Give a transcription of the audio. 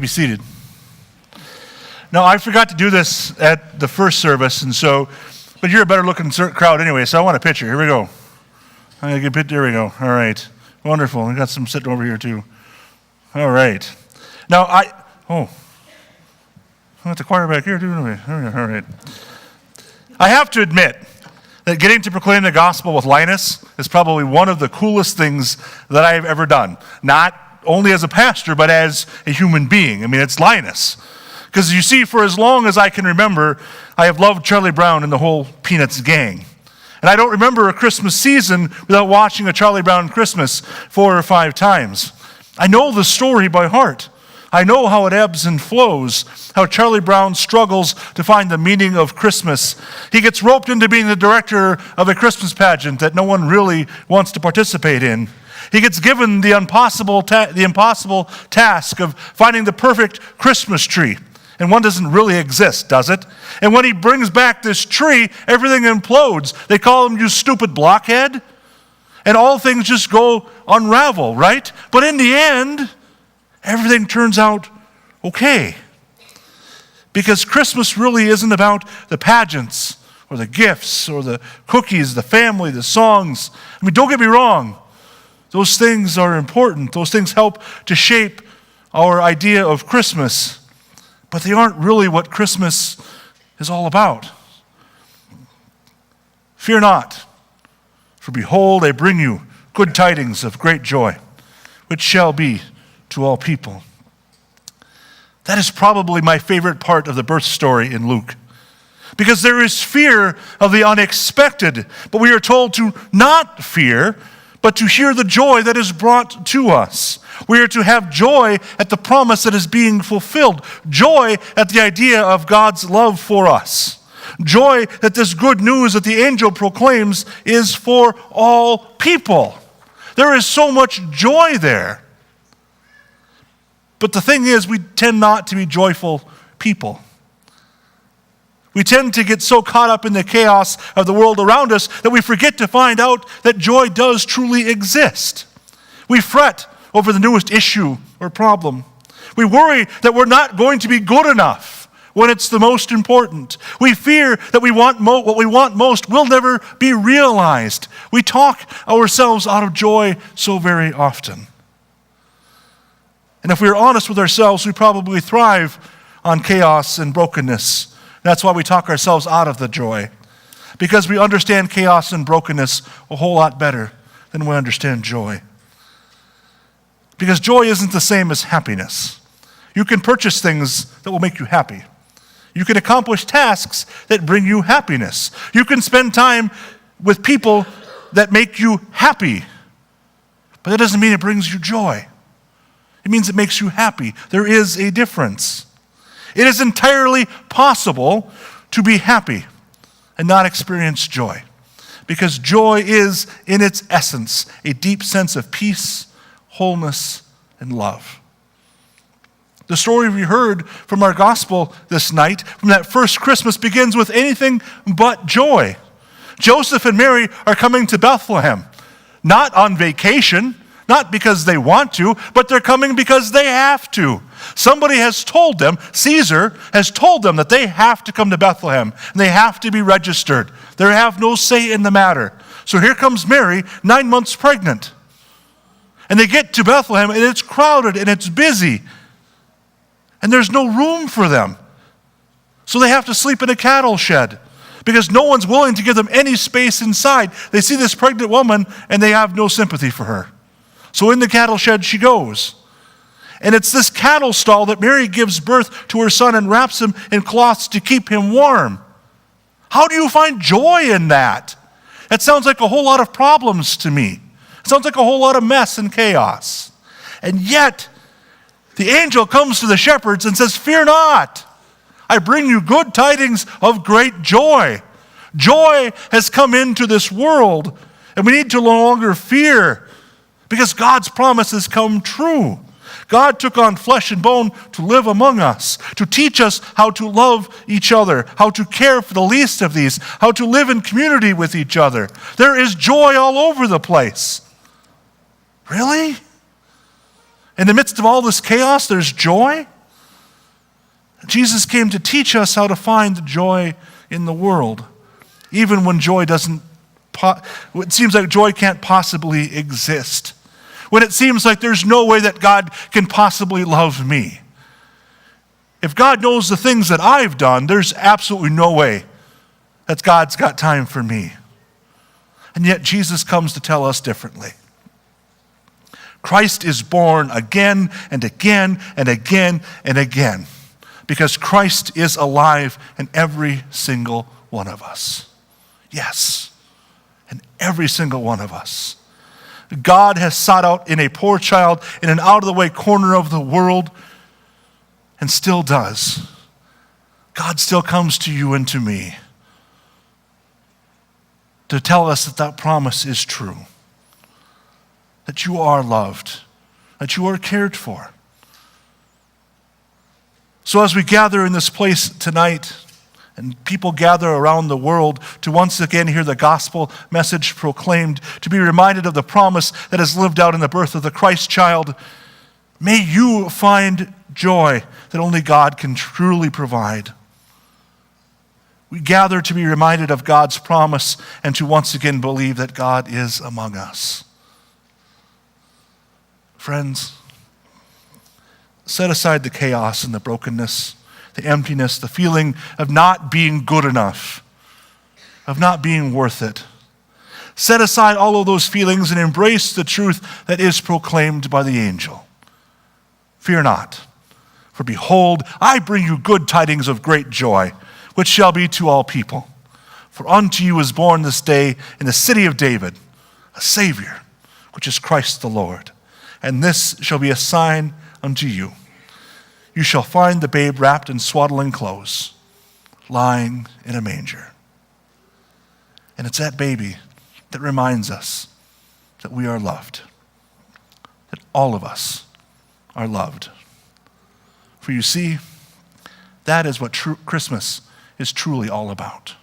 be seated. Now, I forgot to do this at the first service, but you're a better looking crowd anyway, so I want a picture. Here we go. I'm going to get a picture. There we go. All right. Wonderful. We got some sitting over here, too. All right. Now, I got the choir back here, too. All right. I have to admit that getting to proclaim the gospel with Linus is probably one of the coolest things that I've ever done. Not only as a pastor, but as a human being. I mean, it's Linus. Because you see, for as long as I can remember, I have loved Charlie Brown and the whole Peanuts gang. And I don't remember a Christmas season without watching a Charlie Brown Christmas 4 or 5 times. I know the story by heart. I know how it ebbs and flows, how Charlie Brown struggles to find the meaning of Christmas. He gets roped into being the director of a Christmas pageant that no one really wants to participate in. He gets given the impossible task of finding the perfect Christmas tree. And one doesn't really exist, does it? And when he brings back this tree, everything implodes. They call him, "You stupid blockhead." And all things just go unravel, right? But in the end, everything turns out okay. Because Christmas really isn't about the pageants or the gifts or the cookies, the family, the songs. I mean, don't get me wrong. Those things are important. Those things help to shape our idea of Christmas. But they aren't really what Christmas is all about. Fear not, for behold, I bring you good tidings of great joy, which shall be to all people. That is probably my favorite part of the birth story in Luke. Because there is fear of the unexpected, but we are told to not fear, but to hear the joy that is brought to us. We are to have joy at the promise that is being fulfilled. Joy at the idea of God's love for us. Joy that this good news that the angel proclaims is for all people. There is so much joy there. But the thing is, we tend not to be joyful people. We tend to get so caught up in the chaos of the world around us that we forget to find out that joy does truly exist. We fret over the newest issue or problem. We worry that we're not going to be good enough when it's the most important. We fear that what we want most will never be realized. We talk ourselves out of joy so very often. And if we're honest with ourselves, we probably thrive on chaos and brokenness. That's why we talk ourselves out of the joy, because we understand chaos and brokenness a whole lot better than we understand joy. Because joy isn't the same as happiness. You can purchase things that will make you happy. You can accomplish tasks that bring you happiness. You can spend time with people that make you happy, but that doesn't mean it brings you joy. It means it makes you happy. There is a difference. It is entirely possible to be happy and not experience joy, because joy is, in its essence, a deep sense of peace, wholeness, and love. The story we heard from our gospel this night, from that first Christmas, begins with anything but joy. Joseph and Mary are coming to Bethlehem, not on vacation, not because they want to, but they're coming because they have to. Somebody has told them, Caesar has told them that they have to come to Bethlehem, and they have to be registered. They have no say in the matter. So here comes Mary, 9 months pregnant. And they get to Bethlehem, and it's crowded, and it's busy. And there's no room for them. So they have to sleep in a cattle shed, because no one's willing to give them any space inside. They see this pregnant woman, and they have no sympathy for her. So in the cattle shed she goes. And it's this cattle stall that Mary gives birth to her son and wraps him in cloths to keep him warm. How do you find joy in that? That sounds like a whole lot of problems to me. It sounds like a whole lot of mess and chaos. And yet, the angel comes to the shepherds and says, "Fear not. I bring you good tidings of great joy." Joy has come into this world, and we need to no longer fear, because God's promises come true. God took on flesh and bone to live among us, to teach us how to love each other, how to care for the least of these, how to live in community with each other. There is joy all over the place. Really? In the midst of all this chaos, there's joy? Jesus came to teach us how to find joy in the world, even when joy it seems like joy can't possibly exist. When it seems like there's no way that God can possibly love me. If God knows the things that I've done, there's absolutely no way that God's got time for me. And yet Jesus comes to tell us differently. Christ is born again and again and again and again because Christ is alive in every single one of us. Yes, in every single one of us. God has sought out in a poor child in an out-of-the-way corner of the world and still does. God still comes to you and to me to tell us that that promise is true, that you are loved, that you are cared for. So as we gather in this place tonight, and people gather around the world to once again hear the gospel message proclaimed, to be reminded of the promise that is lived out in the birth of the Christ child, may you find joy that only God can truly provide. We gather to be reminded of God's promise and to once again believe that God is among us. Friends, set aside the chaos and the brokenness, the emptiness, the feeling of not being good enough, of not being worth it. Set aside all of those feelings and embrace the truth that is proclaimed by the angel. Fear not, for behold, I bring you good tidings of great joy, which shall be to all people. For unto you is born this day in the city of David a Savior, which is Christ the Lord. And this shall be a sign unto you. You shall find the babe wrapped in swaddling clothes, lying in a manger. And it's that baby that reminds us that we are loved, that all of us are loved. For you see, that is what Christmas is truly all about.